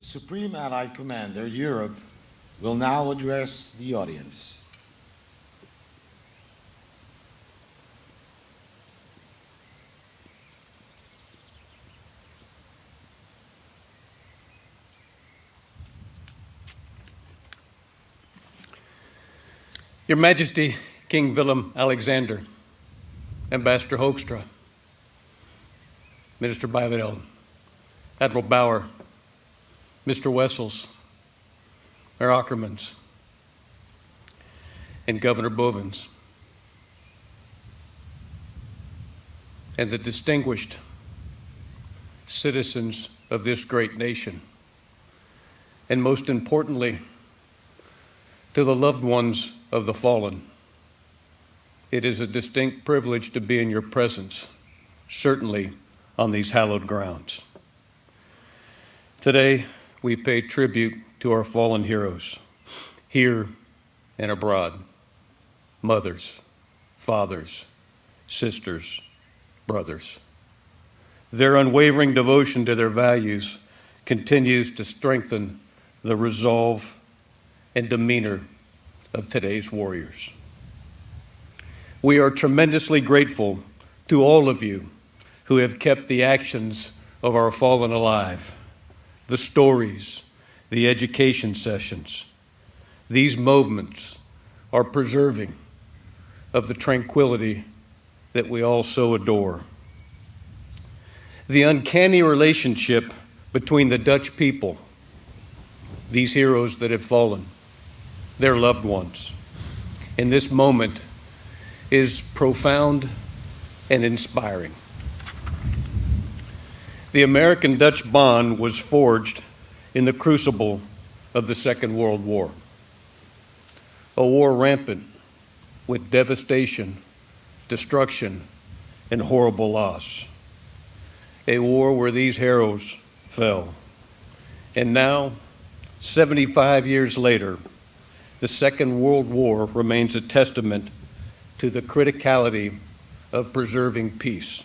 Supreme Allied Commander Europe will now address the audience. Your Majesty, King Willem-Alexander, Ambassador Hoekstra, Minister Bijleveld, Admiral Bauer, Mr. Wessels, Mayor Ackermans, and Governor Bovens, and the distinguished citizens of this great nation, and most importantly, to the loved ones of the fallen. It is a distinct privilege to be in your presence, certainly on these hallowed grounds. Today, we pay tribute to our fallen heroes, here and abroad, mothers, fathers, sisters, brothers. Their unwavering devotion to their values continues to strengthen the resolve and demeanor of today's warriors. We are tremendously grateful to all of you who have kept the actions of our fallen alive, the stories, the education sessions. These moments are preserving of the tranquility that we all so adore. The uncanny relationship between the Dutch people, these heroes that have fallen, their loved ones, in this moment is profound and inspiring. The American-Dutch bond was forged in the crucible of the Second World War, a war rampant with devastation, destruction, and horrible loss, a war where these heroes fell. And now, 75 years later, the Second World War remains a testament to the criticality of preserving peace.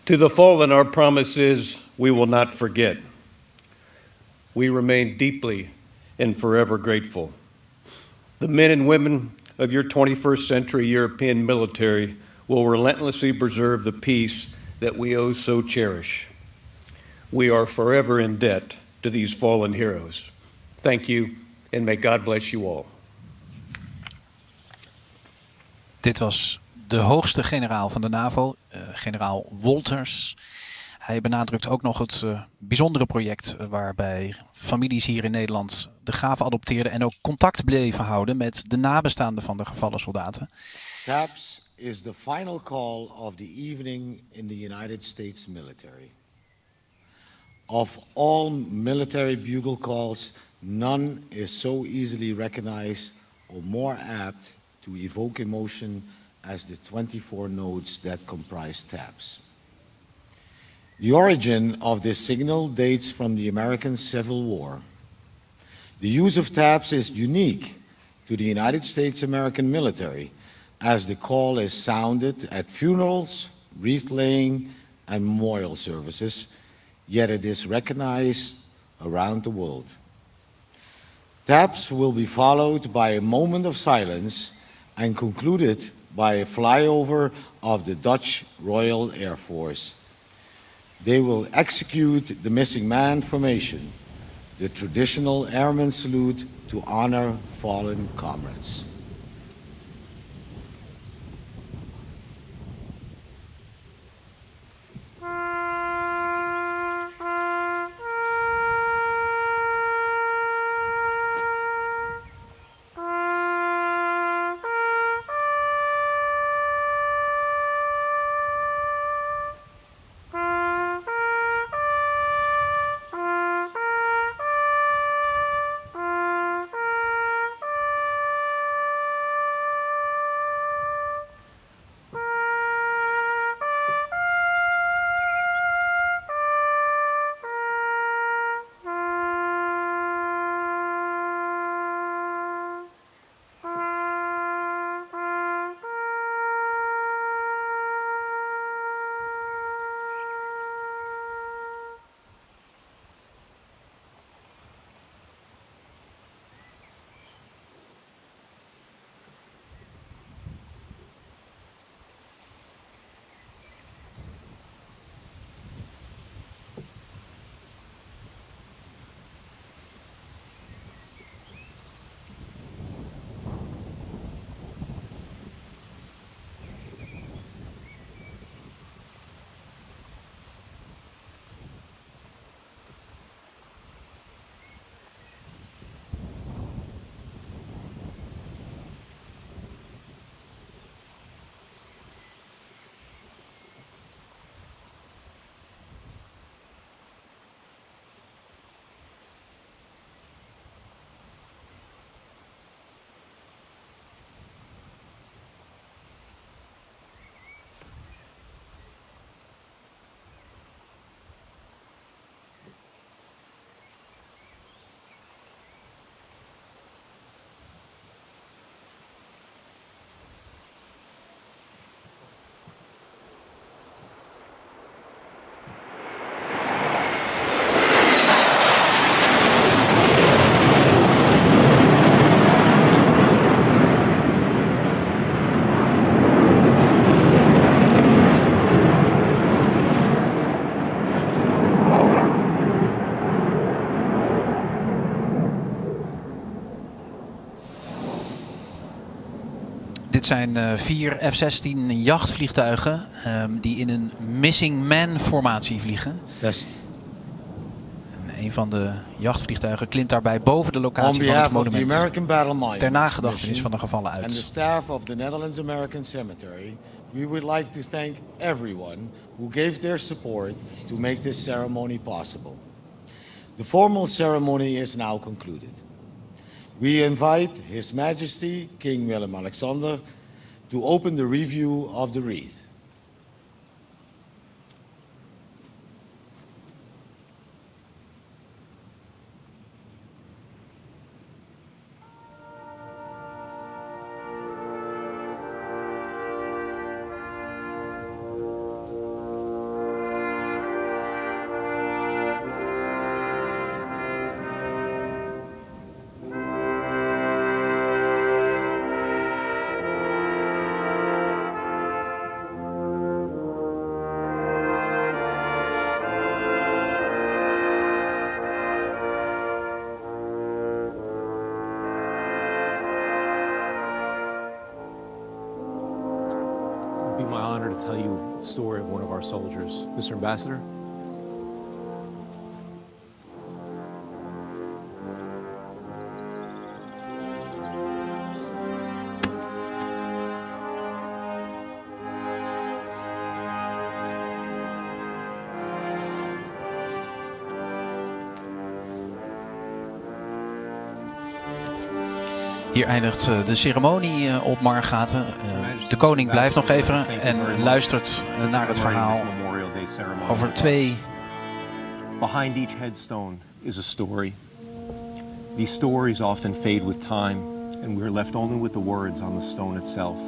To the fallen, our promise is we will not forget. We remain deeply and forever grateful. The men and women of your 21st century European military will relentlessly preserve the peace that we oh so cherish. We are forever in debt to these fallen heroes. Thank you, and may God bless you all. Dit was de hoogste generaal van de NAVO, generaal Wolters. Hij benadrukt ook nog het bijzondere project waarbij families hier in Nederland de gave adopteerden en ook contact bleven houden met de nabestaanden van de gevallen soldaten. TAPS is the final call of the evening in the United States military. Of all military bugle calls, none is so easily recognized or more apt to evoke emotion as the 24 notes that comprise TAPS. The origin of this signal dates from the American Civil War. The use of TAPS is unique to the United States American military, as the call is sounded at funerals, wreath laying, and memorial services, yet it is recognized around the world. TAPS will be followed by a moment of silence and concluded by a flyover of the Dutch Royal Air Force. They will execute the missing man formation, the traditional airman salute to honor fallen comrades. Dit zijn 4 F-16 jachtvliegtuigen die in een missing man formatie vliegen. That's En een van de jachtvliegtuigen klimt daarbij boven de on locatie van het behalf of the monument. American Battle Ter Monuments nagedachtenis van Commission de gevallen and the uit. staff of the Netherlands American Cemetery, we would like to thank everyone who gave their support to make this ceremony possible. The formal ceremony is now concluded. We invite His Majesty King Willem-Alexander to open the review of the wreath. It would be my honor to tell you the story of one of our soldiers. Mr. Ambassador? Hier eindigt de ceremonie op Margraten. De koning blijft nog even en luistert naar het verhaal over 2. Behind each headstone is a story. These stories often fade with time, and we're left only with the words on the stone itself.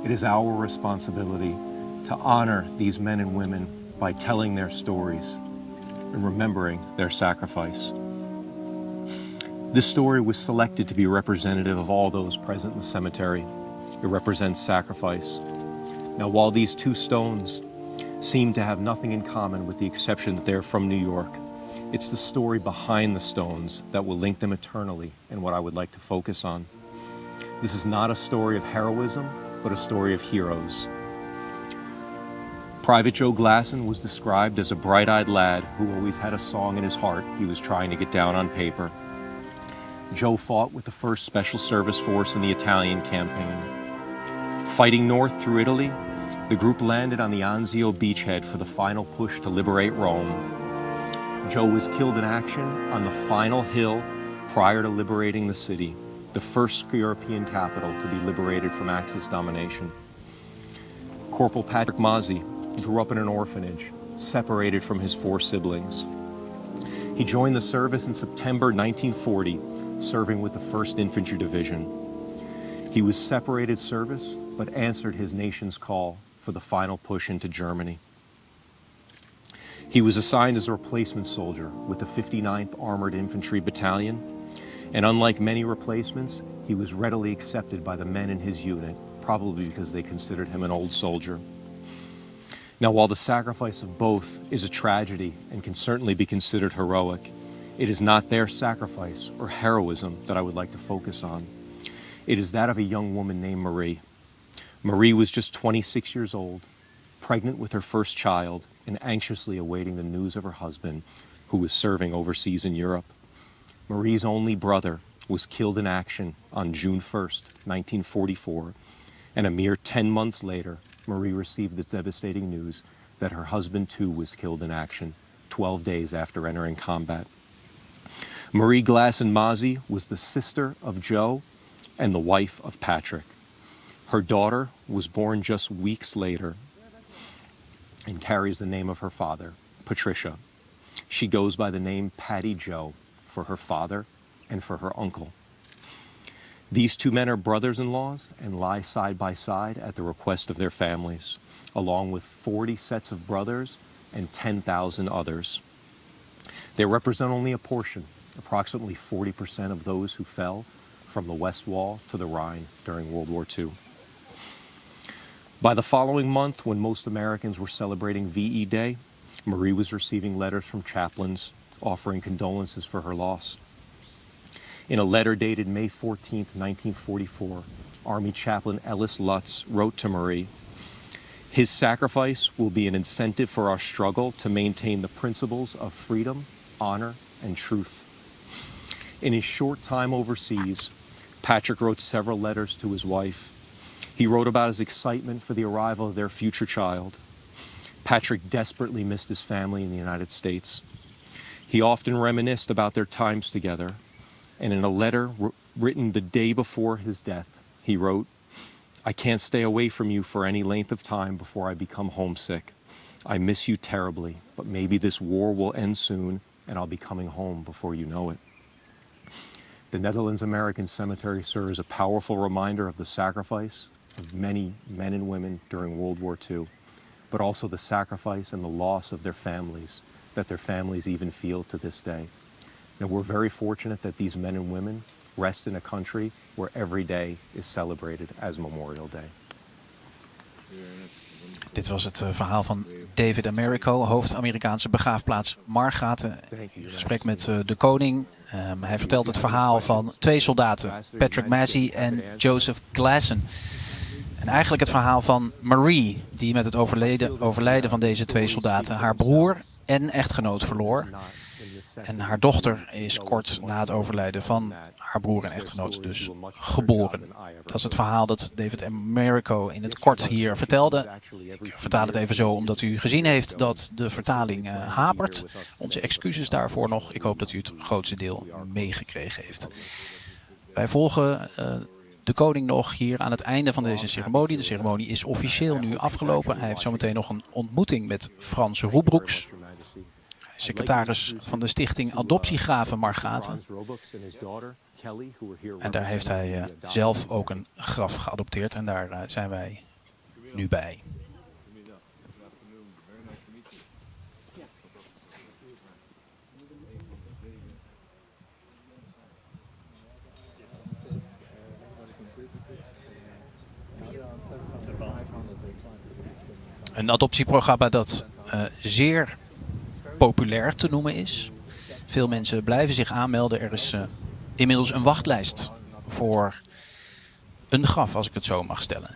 It is our responsibility to honor these men and women by telling their stories and remembering their sacrifice. This story was selected to be representative of all those present in the cemetery. It represents sacrifice. Now, while these 2 stones seem to have nothing in common with the exception that they're from New York, it's the story behind the stones that will link them eternally and what I would like to focus on. This is not a story of heroism, but a story of heroes. Private Joe Glasson was described as a bright-eyed lad who always had a song in his heart he was trying to get down on paper. Joe fought with the 1st Special Service Force in the Italian campaign. Fighting north through Italy, the group landed on the Anzio beachhead for the final push to liberate Rome. Joe was killed in action on the final hill prior to liberating the city, the first European capital to be liberated from Axis domination. Corporal Patrick Mazzi grew up in an orphanage, separated from his 4 siblings. He joined the service in September 1940, serving with the 1st Infantry Division. He was separated service, but answered his nation's call for the final push into Germany. He was assigned as a replacement soldier with the 59th Armored Infantry Battalion, and unlike many replacements, he was readily accepted by the men in his unit, probably because they considered him an old soldier. Now, while the sacrifice of both is a tragedy and can certainly be considered heroic, it is not their sacrifice or heroism that I would like to focus on. It is that of a young woman named Marie. Marie was just 26 years old, pregnant with her 1st child, and anxiously awaiting the news of her husband, who was serving overseas in Europe. Marie's only brother was killed in action on June 1st, 1944, and a mere 10 months later, Marie received the devastating news that her husband too was killed in action, 12 days after entering combat. Marie Glasson Mazzi was the sister of Joe and the wife of Patrick. Her daughter was born just weeks later and carries the name of her father, Patricia. She goes by the name Patty Joe for her father and for her uncle. These 2 men are brothers-in-laws and lie side by side at the request of their families, along with 40 sets of brothers and 10,000 others. They represent only a portion, approximately 40% of those who fell from the West Wall to the Rhine during World War II. By the following month, when most Americans were celebrating VE Day, Marie was receiving letters from chaplains offering condolences for her loss. In a letter dated May 14, 1944, Army Chaplain Ellis Lutz wrote to Marie, "His sacrifice will be an incentive for our struggle to maintain the principles of freedom, honor, and truth." In his short time overseas, Patrick wrote several letters to his wife. He wrote about his excitement for the arrival of their future child. Patrick desperately missed his family in the United States. He often reminisced about their times together, and in a letter written the day before his death, he wrote, "I can't stay away from you for any length of time before I become homesick. I miss you terribly, but maybe this war will end soon and I'll be coming home before you know it." The Netherlands American Cemetery serves a powerful reminder of the sacrifice of many men and women during World War II, but also the sacrifice and the loss of their families that their families even feel to this day. Now, we're very fortunate that these men and women rest in a country where every day is celebrated as Memorial Day. Dit was het verhaal van David Americo, hoofd Amerikaanse begraafplaats Margraten. In gesprek met de koning. Hij vertelt het verhaal van 2 soldaten, Patrick Massey en Joseph Glasson. En eigenlijk het verhaal van Marie, die met het overlijden van deze 2 soldaten haar broer en echtgenoot verloor. En haar dochter is kort na het overlijden van haar broer en echtgenoot dus geboren. Dat is het verhaal dat David Americo in het kort hier vertelde. Ik vertaal het even zo omdat u gezien heeft dat de vertaling hapert. Onze excuses daarvoor nog. Ik hoop dat u het grootste deel meegekregen heeft. Wij volgen de koning nog hier aan het einde van deze ceremonie. De ceremonie is officieel nu afgelopen. Hij heeft zometeen nog een ontmoeting met Frans Roebroeks, secretaris van de stichting Adoptiegraven Margraten. En daar heeft hij zelf ook een graf geadopteerd en daar zijn wij nu bij. Een adoptieprogramma dat zeer populair te noemen is. Veel mensen blijven zich aanmelden. Er is inmiddels een wachtlijst voor een graf, als ik het zo mag stellen.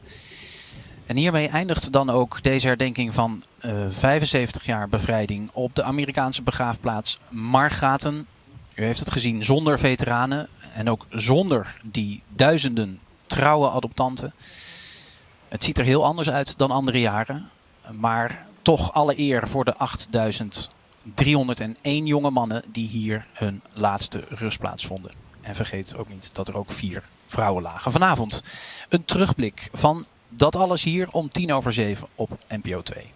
En hiermee eindigt dan ook deze herdenking van 75 jaar bevrijding op de Amerikaanse begraafplaats Margraten. U heeft het gezien, zonder veteranen en ook zonder die duizenden trouwe adoptanten. Het ziet er heel anders uit dan andere jaren, maar toch alle eer voor de 8.301 jonge mannen die hier hun laatste rustplaats vonden. En vergeet ook niet dat er ook 4 vrouwen lagen. Vanavond een terugblik van dat alles hier om 7:10 op NPO 2.